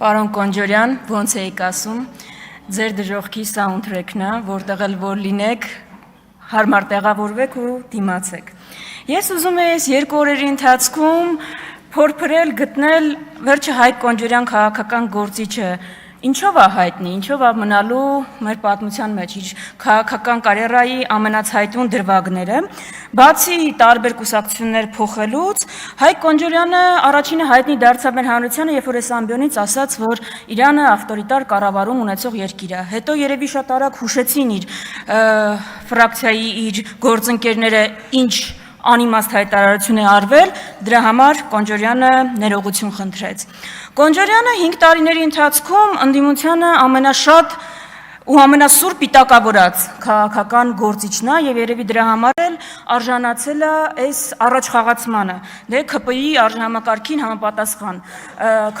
Պարոն Կոնջորյան, ոնց էիք ասում, ձեր դժողքի սաունդթրեքն է, որտեղ էլ որ լինեք, հարմար տեղավորվեք ու դիմացեք։ Ես ուզում եմ երկու օրերի ընթացքում փորփրել, գտնել վերջը Հայկ Կոնջորյան քաղաքական գործիչը ինչով է հայտնի, ինչով է մնալու մեր պատմության մեջ իր քաղաքական կարիերայի ամենացայտուն դրվագները, բացի տարբեր կուսակցություններ փոխելուց, Հայկ Կոնջորյանը առաջինը հայտնի դարձավ մեր հանրությանը, երբ որ այս ամբիոնից ասաց, որ Իրանը ավտորիտար կառավարում ունեցող երկիր է։ Հետո երևի շատ արագ հուշեցին իր ֆրակցիայի իր գործընկերները ինչ անիմաստ հայտարարություն է արվել, դրա համար Կոնջորյանը ներողություն խնդրեց։ Կոնջորյանը 5 տարիների ընթացքում ընդդիմությանը ամենաշատ ու ամենասուր պիտակավորած քաղաքական գործիչն է եւ երևի դրա համար էլ արժանացել է այս առաջխաղացմանը, դե ՔՊԻ-ի արժանամակարգին համապատասխան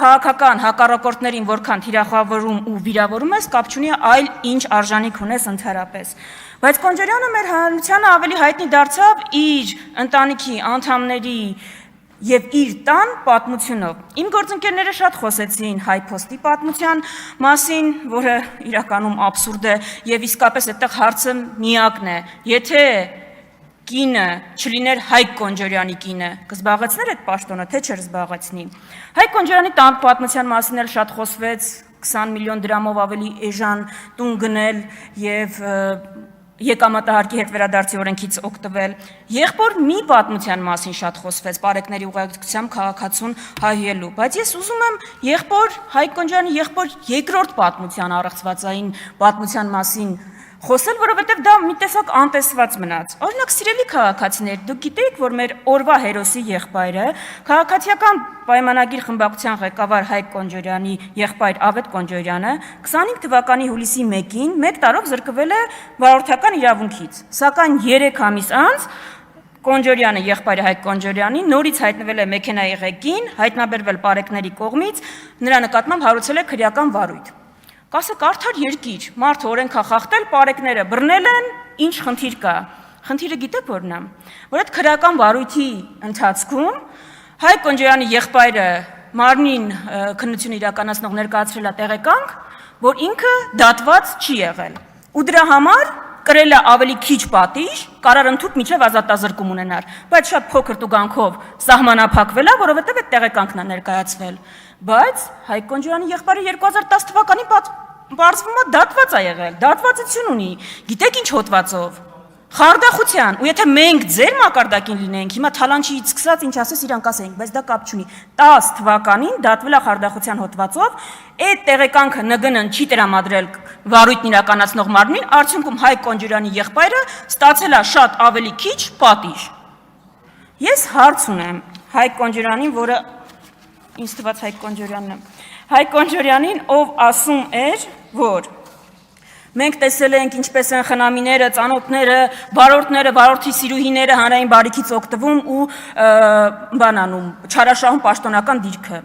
քաղաքական հակառակորդներին որքան թիրախավորում ու վիրավորում ես, կապ չունի այլ ինչ արժանիք ունես ընդհանրապես։ Բայց Կոնջորյանը մեր հանրությանը ավելի հայտնի դարձավ իր ընտանիքի անդամների եւ իր տան պատմությունով։ Իմ գործընկերները շատ խոսեցին Հայփոստի պատմության մասին, որը իրականում աբսուրդ է եւ իսկապես այդտեղ հարցը միակն է։ Եթե կինը չլիներ Հայկ Կոնջորյանի կինը, կզբաղեցներ այդ պաշտոնը, թե չէր զբաղեցնի։ Հայկ Կոնջորյանի տան պատմության մասին էլ շատ խոսվեց, 20 միլիոն դրամով ավելի էժան տուն գնել եւ եկամտահարկի հետ վերադարձի օրենքից օգտվել։ Եղբոր մի պատմության մասին շատ խոսվեց, պարեկների ուղեկցությամբ քաղաքացուն հայելու, բայց ես ուզում եմ եղբոր Հայկ Կոնջորյանի եղբոր երկրորդ պատմության առեղծվածային պատմության մասին խոսել, որովհետև դա մի տեսակ անտեսված մնաց։ Օրինակ, սիրելի քաղաքացիներ, դուք գիտեիք, որ մեր օրվա հերոսի եղբայրը, քաղաքացիական պայմանագիր խմբակցության ղեկավար Հայկ Կոնջորյանի եղբայր Ավետ Կոնջորյանը 25 թվականի հուլիսի 1-ին 1 տարով զրկվել է վարորդական իրավունքից, սակայն 3 ամիս անց Կոնջորյանը եղբայրը Հայկ Կոնջորյանի նորից հայտնվել է մեքենայի ղեկին, հայտնաբերվել պարեկների կողմից, նրա նկատմամբ հարուցել է քրեական վարույթ։ Կասեք, արդար երկիր, մարդը օրենք է խախտել, պարեկները բռնել են, ինչ խնդիր կա։ Խնդիրը գիտեք որն է, որ այդ քրեական վարույթի ընթացքում Հայկ Կոնջորյանի եղբայրը մարմնին քննություն իրականացնող ներկայացրել է տեղեկանք, որ ինքը դատված չի եղել։ Ու դրա համար կրել է ավելի քիչ պատիժ, կարար ընդհուպ միջև ազատազրկում ունենար, բայց շատ փոքր տուգանքով սահմանափակվել է, որովհետև այդ տեղեկանքն է ներկայացվել։ Բայց Հայկ Կոնջորյանի եղբայրը 2010 թվականին բարձվում է դատված է եղել, դատվածություն ունի, գիտեք ինչ հոդվածով, խարդախության, ու եթե մենք ձեր մակարդակին լինենք, հիմա թալանչիից սկսած ինչ ասես իրանք ասենք, բայց դա կապ չունի, 10 թվականին դատվել է խարդախության հոդվածով, այդ տեղեկանքը ՆԳՆ-ն չի տրամադրել վարույթն իրականացնող մարմնին, արդյունքում Հայկ Կոնջորյանի եղբայրը ստացել է շատ ավելի քիչ պատիժ։ Ես հարց ունեմ Հայկ Կոնջորյանին, որը ինձ թված Հայկ Կոնջորյանն է, Հայկ Կոնջորյանին, ով ասում էր, որ մենք տեսել ենք ինչպես են խնամիները, ծանոթները, վարորդները, վարորդի սիրուհիները հանրային բարիքից օգտվում ու բանանում, չարաշահում պաշտոնական դիրքը։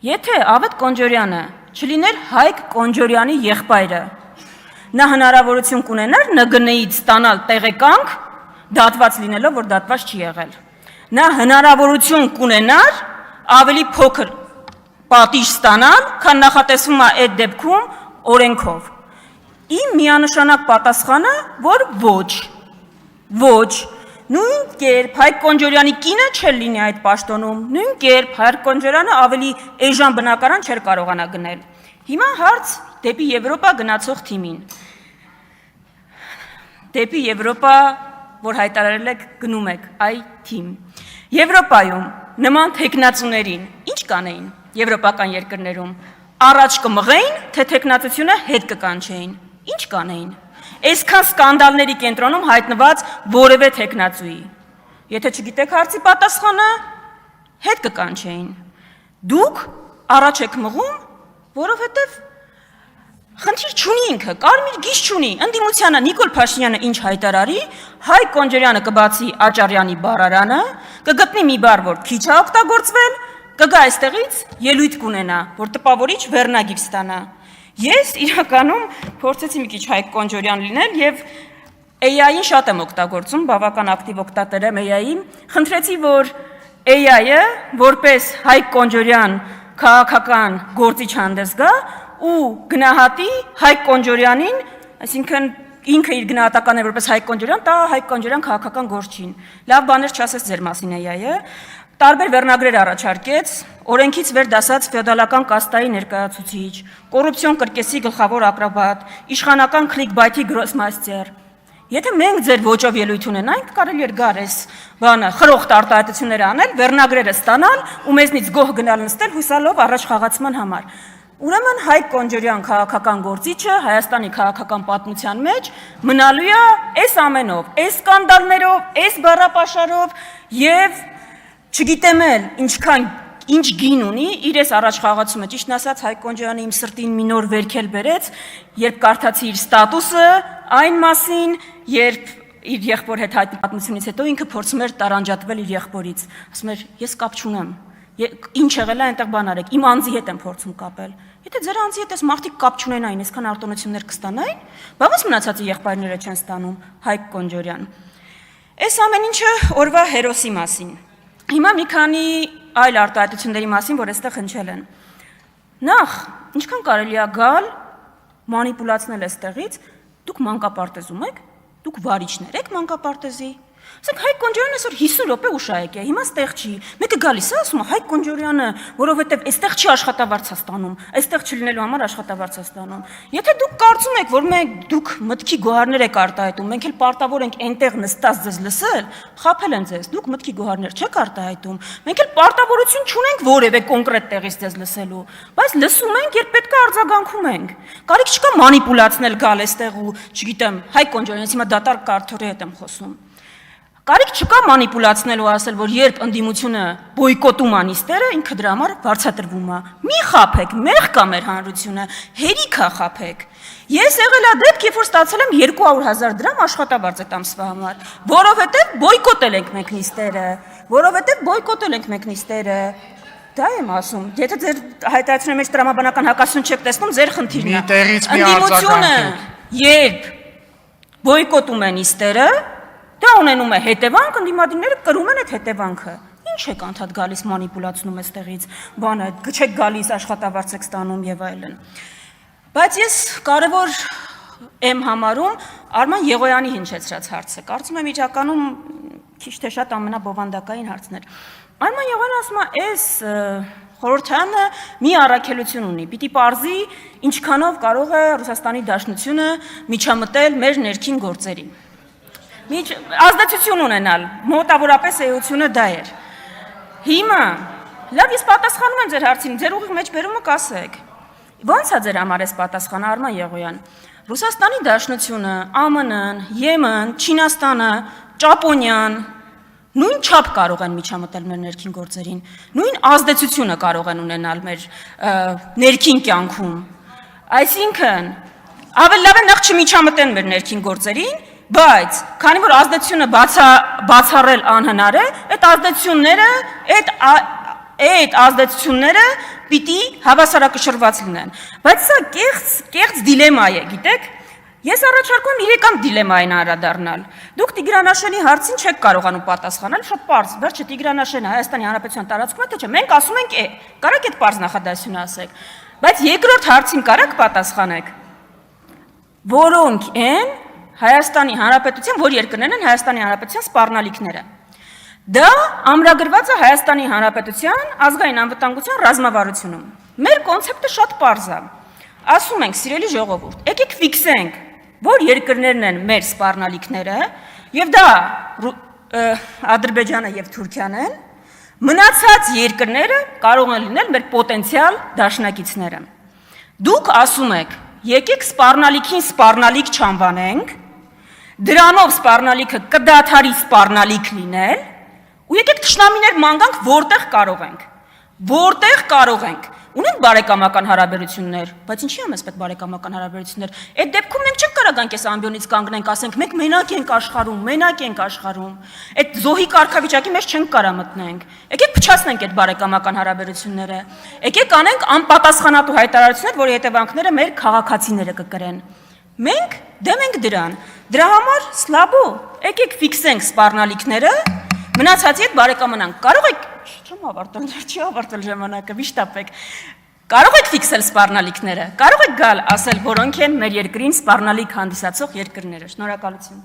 Եթե Ավետ Կոնջորյանը չլիներ Հայկ Կոնջորյանի եղբայրը, նա հնարավորություն կունենար ՆԳՆ-ից ստանալ տեղեկանք, դատված լինելով, որ դատված չի եղել։ Նա հնարավորություն կունենար ավելի փոքր պատիժ ստանալ, քան նախատեսվում է այդ դեպքում օրենքով։ Իմ միանշանակ պատասխանը, որ ոչ, նույն կերպ Հայկ Կոնջորյանի կինը չէր լինի այդ պաշտոնում, նույն կերպ Հայկ Կոնջորյանը ավելի էժան բնակարան չէր կարողանա գնել։ Հիմա հարց դեպի Եվրոպա գնացող թիմին։ Դեպի Եվրոպա, որ հայտարարել եք գնում եք, այ թիմ։ Եվրոպայում նման թեկնածուներին ինչ կանեին եվրոպական երկրներում, առաջ կմղեին, թե թեկնածությունը հետ կկանչեին, ինչ կանեին, այսքան սկանդալների կենտրոնում հայտնված որևէ թեկնածուի, եթե չգիտեք հարցի պատասխանը, հետ կկանչեին, դուք առաջ եք մղում, որովհետև խնդիր չունի ինքը, կարմիր գիծ չունի, ընդդիմությանը Նիկոլ Փաշինյանը ինչ հայտարարի, Հայկ Կոնջորյանը կբացի Աճարյանի բառարանը, կգտնի մի բառ, որ քիչ է օգտագործվել, կգա այստեղից ելույթ կունենա, որ տպավորիչ վերնագիր ստանա։ Ես իրականում փորձեցի մի քիչ Հայկ Կոնջորյան լինել եւ AI-ին շատ եմ օգտագործում, բավական ակտիվ օգտատեր եմ AI-ի, խնդրեցի, որ AI-ը որպես Հայկ Կոնջորյան քաղաքական գործիչ հանդես գա ու գնահատի Հայկ Կոնջորյանին, այսինքն ինքը իր գնահատականն է որպես Հայկ Կոնջորյան, տա Հայկ Կոնջորյան քաղաքական գործչին։ Լավ բաներ չասես ձեր մասին է, տարբեր վերնագրեր առաջարկեց, օրենքից վեր դասած ֆեոդալական կաստայի ներկայացուցիչ, կոռուպցիոն կրկեսի գլխավոր ակրոբատ, իշխանական քլիկբայթի գրոսմաստեր։ Եթե մենք ձեր ոճով ելույթ ունենանք, կարելի էր գար այս բանը խրոխտ արտահայտություններ անել, վերնագրերը ստանալ ու մեզնից գոհ գնալ նստել հուսալով առաջ խաղացման համար։ Ուրեմն Հայկ Կոնջորյան քաղաքական գործիչը Հայաստանի քաղաքական պատմության մեջ մնալու է այս ամենով, այս սկանդալներով, այս բառապաշարով եւ չգիտեմ էլ ինչ գին ունի իր այս առաջխաղացումը, ճիշտն ասած Հայկ Կոնջորյանը իմ սրտին մի նոր վերքել բերեց, երբ կարդացի իր ստատուսը այն մասին, երբ իր եղբոր հետ հայտնի պատմությունից հետո ինքը փորձում էր տարանջատվել իր եղբորից, ասում էր ես կապ չունեմ, ինչ եղել է այնտեղ բան արեք, իմ անձի հետ եմ փորձում կապել, եթե ձեր անձի հետ էս մարդիկ կապ չունենային, այսքան արտոնություններ կստանային, բավաս մնացածի եղբայրները չեն ստանում, Հայկ Կոնջորյան։ Այս ամեն ինչը օրվա հերոսի մասին։ Հիմա մի քանի այլ արտահայտությունների մասին, որ այստեղ հնչել են։ Նախ, ինչքան կարելի է գալ մանիպուլացնել այստեղից, դուք մանկապարտեզում եք, դուք վարիչներ եք մանկապարտեզի։ Ասենք Հայկ Կոնջորյանը այսօր 50 րոպե ուշայեք է, հիմա ստեղ չի։ Մեկը գալիս է, ասում է Հայկ Կոնջորյանը, որովհետև այստեղ չի աշխատավարձ ստանում, այստեղ չլինելու համար աշխատավարձ ստանում։ Եթե դուք կարծում եք, որ դուք մտքի գոհարներ եք արտահայտում, մենք էլ պարտավոր ենք այնտեղ նստած ձեզ լսել, խաբել են ձեզ, դուք մտքի գոհարներ չեք արտահայտում։ Մենք էլ պարտավորություն չունենք որևէ կոնկրետ տեղից ձեզ լսելու, բայց լսում ենք, երբ պետք է արձագանքում ենք։ Կարիք չկա մանիպուլացնել գալ այստեղ ու, չգիտեմ, Հայկ Կոնջորյանից հիմա դատարկ կարթորի հետ եմ խոսում։ Կարիք չկա մանիպուլացնել ու ասել, որ երբ ընդդիմությունը բոյկոտում ա նիստերը, ինքը դրա համար վարձատրվում է։ Մի խաբեք, մեղ կա մեր հանրությունը, հերիք ա խաբեք։ Ես եղել ա դեպք, երբ որ ստացել եմ 200,000 դրամ աշխատավարձ այդ ամսվա համար, որովհետև բոյկոտել ենք մենք նիստերը, Դա եմ ասում, եթե ձեր հայտարարությունների մեջ տրամաբանական հակասություն չեք տեսնում, ձեր խնդիրն է։ Ընդդիմությունը, երբ բոյկոտում է նիստերը, դա ունենում է հետևանք, ընդդիմադիրները կրում են այդ հետևանքը։ Ինչ եք անդադ գալիս մանիպուլացնում այստեղից, բանը, չեք գալիս աշխատավարձ եք ստանում եւ այլն։ Բայց ես կարևոր եմ համարում Արման Եղոյանի հնչեցրած հարցը։ Կարծում եմ իրականում քիչ թե շատ ամենաբովանդակային հարցն էր։ Արման Եղոյանը ասում է, այս խորհրդարանը մի առաքելություն ունի, պիտի պարզի ինչքանով կարող է Ռուսաստանի Դաշնությունը միջամտել մեր ներքին գործերին։ Ազդեցություն ունենալ, մոտավորապես էությունը դա էր։ Հիմա, լավ, ես պատասխանում եմ ձեր հարցին, ձեր ուղիղ մեջ բերումը կասեք։ Ո՞նց է ձեր համար այս պատասխանը, Արման Եղոյան։ Ռուսաստանի Դաշնությունը, ԱՄՆ-ն, Եմեն, Չինաստանը, Ճապոնիան նույն չափ կարող են միջամտել մեր ներքին գործերին, նույն ազդեցությունը կարող են ունենալ մեր ներքին կյանքում։ Այսինքն, ավելի լավ է նախ չմիջամտեն մեր ներքին գործերին, բայց քանի որ ազդեցությունը բացառել անհնար է, այդ ազդեցությունները պիտի հավասարակշռված լինեն։ Բայց սա կեղծ դիլեմա է, գիտեք։ Ես առաջարկում եմ իրական դիլեմային անդրադառնալ։ Դուք Տիգրան հարցին չեք կարողանում պատասխանել, շատ պարզ, վերջը Տիգրան Հայաստանի Հանրապետության տարածքում է, թե չէ, մենք ասում ենք կարաք այդ պարզ նախադասությունը ասեք, բայց երկրորդ հարցին կարաք պատասխանեք, որոնք են Հայաստանի Հանրապետության, որ երկրներն են Հայաստանի Հանրապետության սպառնալիքները։ Դա ամրագրված է Հայաստանի Հանրապետության ազգային անվտանգության ռազմավարությունում։ Մեր կոնցեպտը շատ պարզ է։ Ասում ենք, սիրելի ժողովուրդ, եկեք ֆիքսենք, որ երկրներն են մեր սպառնալիքները, եւ դա Ադրբեջանը եւ Թուրքիան են, մնացած երկրները կարող են լինել մեր պոտենցիալ դաշնակիցները։ Դուք ասում եք, եկեք սպառնալիքին սպառնալիք չանվանենք, դրանով սպառնալիքը կդադարի սպառնալիք լինել, ու եկեք թշնամիներ ման գանք, որտեղ կարող ենք։ Ունենք բարեկամական հարաբերություններ, բայց ինչի՞ է մեզ պետք բարեկամական հարաբերություններ։ Այդ դեպքում մենք չենք կարող այս ամբիոնից կանգնենք, ասենք մենք մենակ ենք աշխարհում։ Այդ զոհի կարգավիճակի մեջ չենք կարող մտնենք։ Եկեք փչացնենք այդ բարեկամական հարաբերությունները։ Եկեք անենք անպատասխանատու հայտարարություններ, որի հետևանքները մեր քաղաքացիները կկրեն։ Մենք դեմ ենք դրան։ Դրա համար սլաբո, եկեք ֆիքսենք սպառնալիքները, Մնացածի հետ բարեկամանանք։ Կարող եք չեմ ավարտել, չի ավարտել ժամանակը, վիշտապեք։ Կարող եք ֆիքսել սպառնալիքները։ Կարող եք գալ ասել, որոնք են մեր երկրին սպառնալիք հանդիսացող երկրները։ Շնորհակալություն։